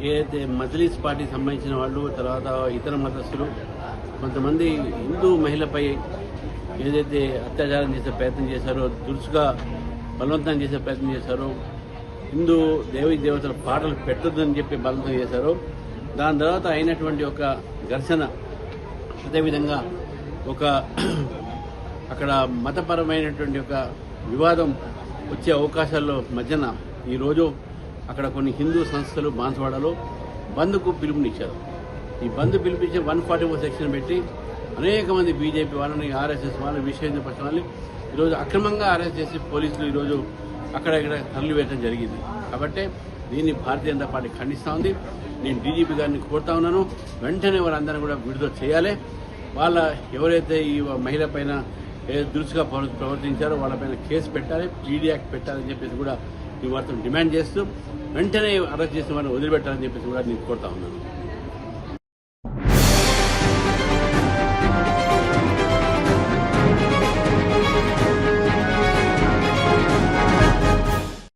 ఏదైతే మజ్లిస్ పార్టీకి సంబంధించిన వాళ్ళు, తర్వాత ఇతర మతస్థులు కొంతమంది హిందూ మహిళపై ఏదైతే అత్యాచారం చేసే ప్రయత్నం చేశారో, దురుసుగా బలవంతం చేసే ప్రయత్నం చేశారో, హిందూ దేవీ దేవతల పాటలు పెట్టొద్దని చెప్పి బలవంతం చేశారో, దాని తర్వాత అయినటువంటి ఒక ఘర్షణ, అదేవిధంగా ఒక అక్కడ మతపరమైనటువంటి ఒక వివాదం వచ్చే అవకాశాల్లో మధ్యన ఈరోజు అక్కడ కొన్ని హిందూ సంస్థలు బాన్సువాడలో బంద్కు పిలుపునిచ్చారు. ఈ బంద్ పిలిపించి 144 సెక్షన్ పెట్టి అనేక మంది బీజేపీ వాళ్ళని, ఆర్ఎస్ఎస్ వాళ్ళని, విశ్వ హిందూ పరిషత్ వాళ్ళని ఈరోజు అక్రమంగా అరెస్ట్ చేసి పోలీసులు ఈరోజు అక్కడ ఇక్కడ తరలివేయడం జరిగింది. కాబట్టి దీన్ని భారతీయ జనతా పార్టీ ఖండిస్తూ ఉంది. నేను డీజీపీ గారిని కోరుతా ఉన్నాను, వెంటనే వారందరినీ కూడా విడుదల చేయాలి. వాళ్ళ ఎవరైతే ఈ మహిళ పైన దురుసుగా ప్రవర్తించారో వాళ్ళపైన కేసు పెట్టాలి, పీడీ యాక్ట్ పెట్టాలని చెప్పేసి కూడా ఈ వార్తను డిమాండ్ చేస్తూ వెంటనే అరెస్ట్ చేసిన వారిని వదిలిపెట్టాలని చెప్పేసి కూడా నేను కోరుతా ఉన్నాను.